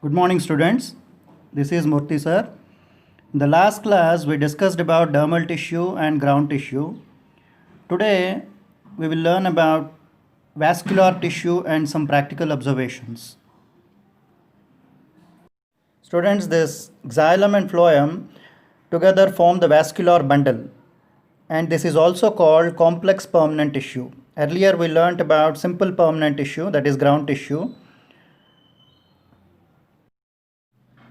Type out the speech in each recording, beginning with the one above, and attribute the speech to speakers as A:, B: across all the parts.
A: Good morning, students. This is Murthy sir. In the last class, we discussed about dermal tissue and ground tissue. Today, we will learn about vascular tissue and some practical observations. Students, this xylem and phloem together form the vascular bundle, and this is also called complex permanent tissue. Earlier, we learnt about simple permanent tissue, that is ground tissue.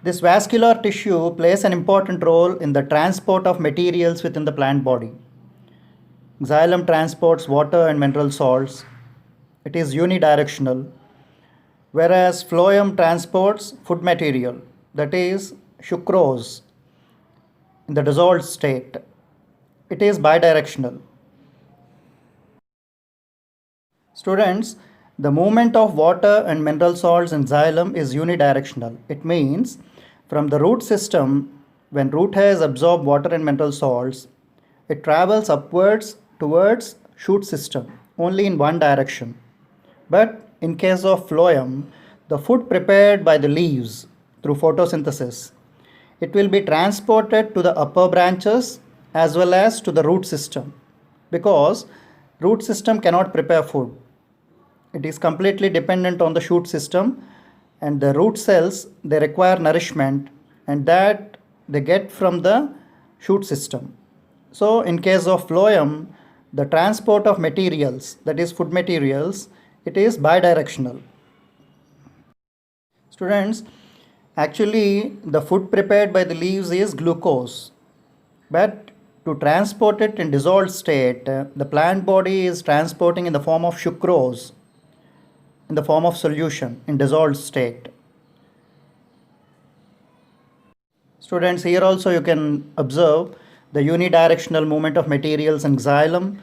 A: This vascular tissue plays an important role in the transport of materials within the plant body. Xylem transports water and mineral salts. It is unidirectional, whereas phloem transports food material, that is sucrose, in the dissolved state. It is bidirectional. Students, the movement of water and mineral salts in xylem is unidirectional. It means from the root system, when root hairs absorb water and mineral salts, it travels upwards towards shoot system only in one direction. But in case of phloem, the food prepared by the leaves through photosynthesis, it will be transported to the upper branches as well as to the root system, because root system cannot prepare food. It is completely dependent on the shoot system, and the root cells, they require nourishment, and that they get from the shoot system. So in case of phloem, the transport of materials, that is food materials, it is bidirectional. Students, actually the food prepared by the leaves is glucose, but to transport it in dissolved state, the plant body is transporting in the form of sucrose, in the form of solution in dissolved state. Students, here also you can observe the unidirectional movement of materials in xylem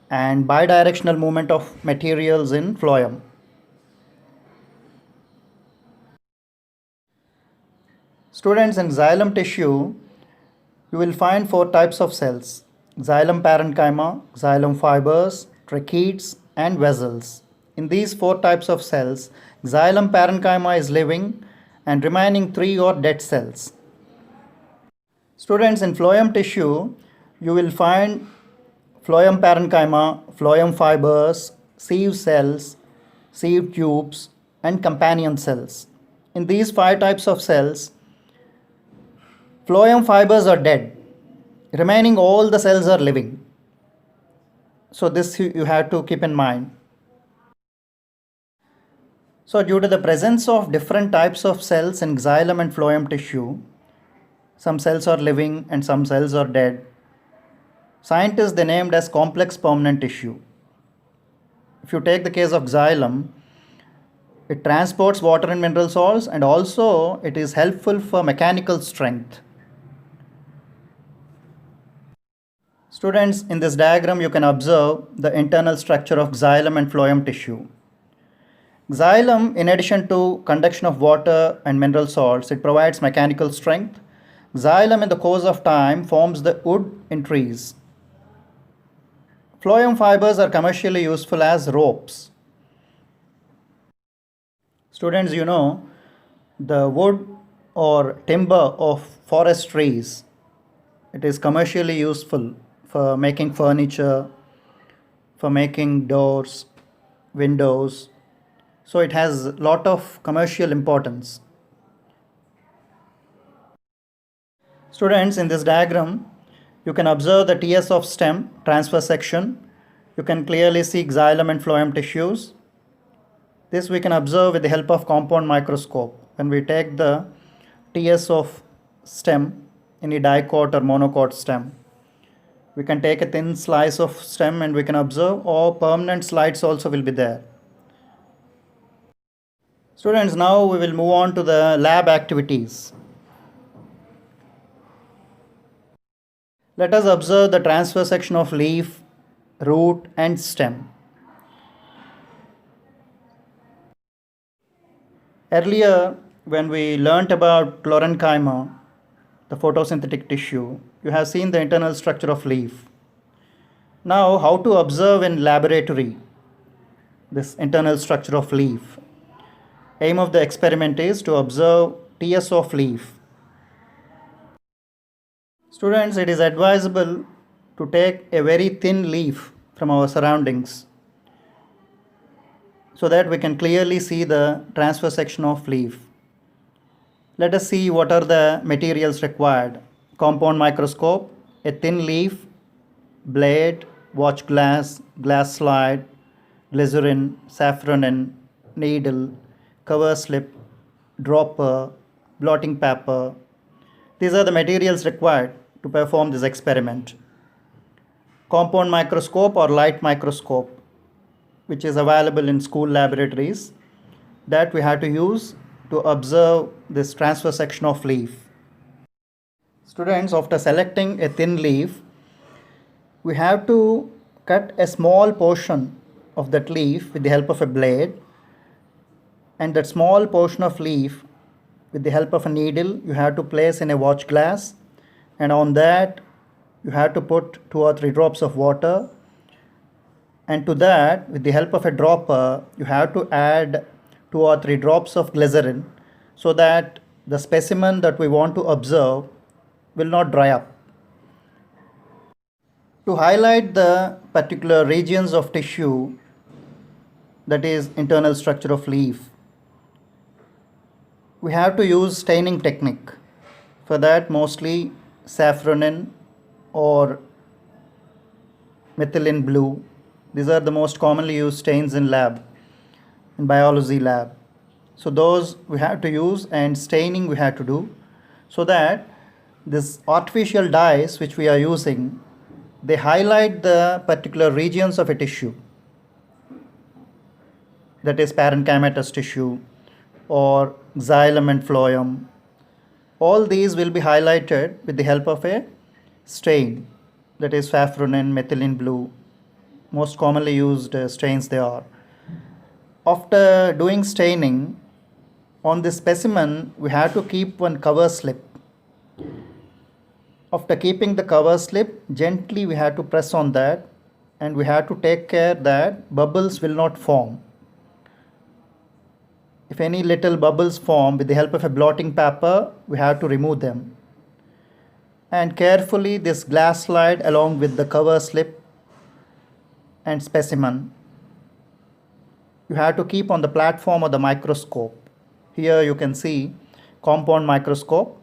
A: and bidirectional movement of materials in phloem. Students, in xylem tissue, you will find four types of cells: xylem parenchyma, xylem fibers, tracheids, and vessels. In these four types of cells, xylem parenchyma is living and remaining three are dead cells. Students, in phloem tissue, you will find phloem parenchyma, phloem fibers, sieve cells, sieve tubes, and companion cells. In these five types of cells, phloem fibers are dead, remaining all the cells are living. So this you have to keep in mind. So due to the presence of different types of cells in xylem and phloem tissue, some cells are living and some cells are dead, scientists they named as complex permanent tissue. If you take the case of xylem, it transports water and mineral salts, and also it is helpful for mechanical strength. Students, in this diagram you can observe the internal structure of xylem and phloem tissue. Xylem, in addition to conduction of water and mineral salts, it provides mechanical strength. Xylem in the course of time forms the wood in trees. Phloem fibers are commercially useful as ropes. Students, you know, the wood or timber of forest trees, it is commercially useful for making furniture, for making doors, windows. So it has a lot of commercial importance. Students, in this diagram, you can observe the TS of stem transverse section. You can clearly see xylem and phloem tissues. This we can observe with the help of compound microscope. When we take the TS of stem, any dicot or monocot stem, we can take a thin slice of stem and we can observe, or permanent slides also will be there. Students, now we will move on to the lab activities. Let us observe the transverse section of leaf, root, and stem. Earlier, when we learnt about chlorenchyma, the photosynthetic tissue, you have seen the internal structure of leaf. Now, how to observe in laboratory this internal structure of leaf? Aim of the experiment is to observe TS of leaf. Students, it is advisable to take a very thin leaf from our surroundings so that we can clearly see the transverse section of leaf. Let us see what are the materials required. Compound microscope, a thin leaf, blade, watch glass, glass slide, glycerin, safranin, needle, cover slip, dropper, blotting paper. These are the materials required to perform this experiment. Compound microscope or light microscope, which is available in school laboratories, that we have to use to observe this transverse section of leaf. Students, after selecting a thin leaf, we have to cut a small portion of that leaf with the help of a blade, and that small portion of leaf with the help of a needle you have to place in a watch glass, and on that you have to put 2 or 3 drops of water, and to that with the help of a dropper you have to add 2 or 3 drops of glycerin so that the specimen that we want to observe will not dry up. To highlight the particular regions of tissue, that is internal structure of leaf, we have to use staining technique. For that, mostly safranin or methylene blue. These are the most commonly used stains in biology lab. So those we have to use, and staining we have to do, so that this artificial dyes which we are using, they highlight the particular regions of a tissue, that is parenchymatous tissue or xylem and phloem. All these will be highlighted with the help of a stain, that is safranin, methylene blue, most commonly used stains they are. After doing staining on this specimen, we have to keep one cover slip. After keeping the cover slip, gently we have to press on that, and we have to take care that bubbles will not form. If any little bubbles form, with the help of a blotting paper, we have to remove them. And carefully this glass slide along with the cover slip and specimen, you have to keep on the platform of the microscope. Here you can see compound microscope.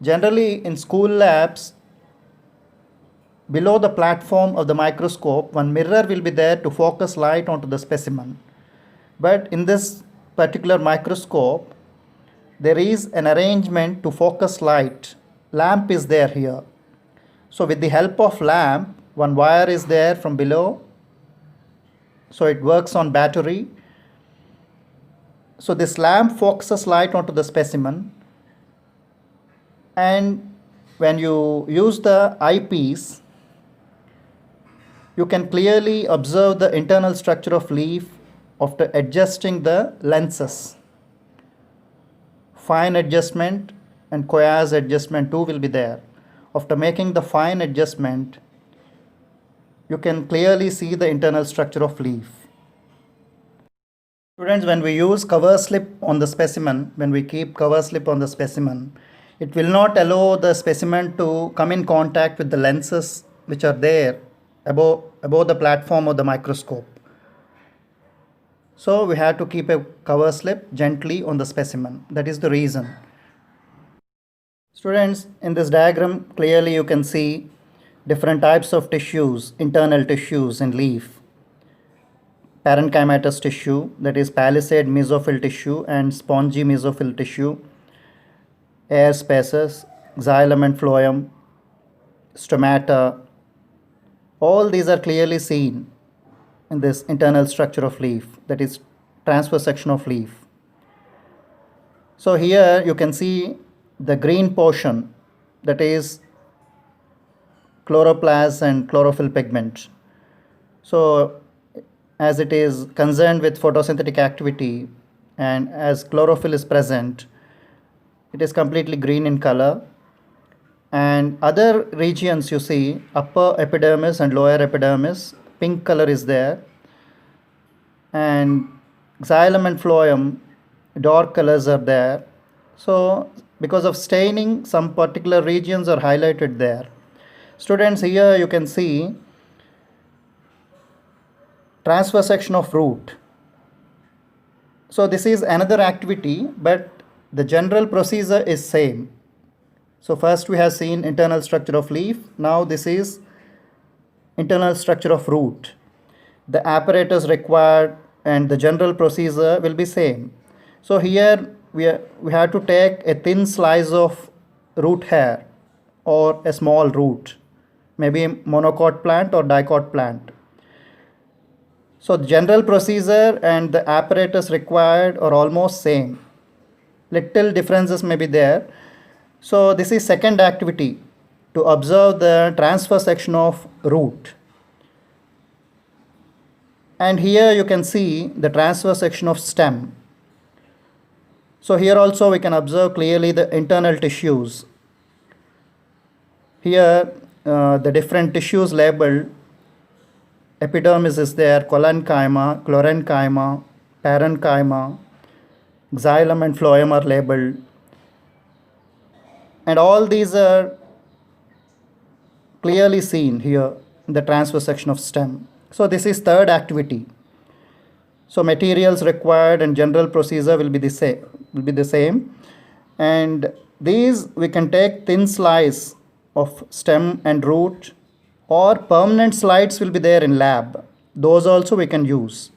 A: Generally in school labs, below the platform of the microscope, one mirror will be there to focus light onto the specimen. But in this particular microscope, there is an arrangement to focus light. Lamp is there here. So with the help of lamp, one wire is there from below. So it works on battery. So this lamp focuses light onto the specimen. And when you use the eyepiece, you can clearly observe the internal structure of leaf after adjusting the lenses. Fine adjustment and Koyas adjustment too will be there. After making the fine adjustment, you can clearly see the internal structure of leaf. Students, when we use cover slip on the specimen, when we keep cover slip on the specimen, it will not allow the specimen to come in contact with the lenses which are there above the platform of the microscope. So we have to keep a cover slip gently on the specimen. That is the reason. Students, in this diagram, clearly you can see different types of tissues, internal tissues in leaf. Parenchymatous tissue, that is palisade mesophyll tissue and spongy mesophyll tissue, air spaces, xylem and phloem, stomata. All these are clearly seen in this internal structure of leaf, that is transverse section of leaf. So here you can see the green portion, that is chloroplast and chlorophyll pigment. So as it is concerned with photosynthetic activity, and as chlorophyll is present, it is completely green in color. And other regions you see, upper epidermis and lower epidermis, pink color is there. And xylem and phloem, dark colors are there. So because of staining, some particular regions are highlighted there. Students, here you can see transfer section of root. So this is another activity, but the general procedure is same. So first we have seen internal structure of leaf. Now this is internal structure of root. The apparatus required and the general procedure will be same. So here we have to take a thin slice of root hair or a small root, maybe a monocot plant or dicot plant. So the general procedure and the apparatus required are almost same. Little differences may be there. So this is second activity, to observe the transfer section of root. And here you can see the transfer section of stem. So here also we can observe clearly the internal tissues. Here the different tissues labeled. Epidermis is there, collenchyma, chlorenchyma, parenchyma, xylem and phloem are labeled. And all these are clearly seen here in the transverse section of stem. So this is third activity. So materials required and general procedure will be the same. And these we can take thin slice of stem and root, or permanent slides will be there in lab. Those also we can use.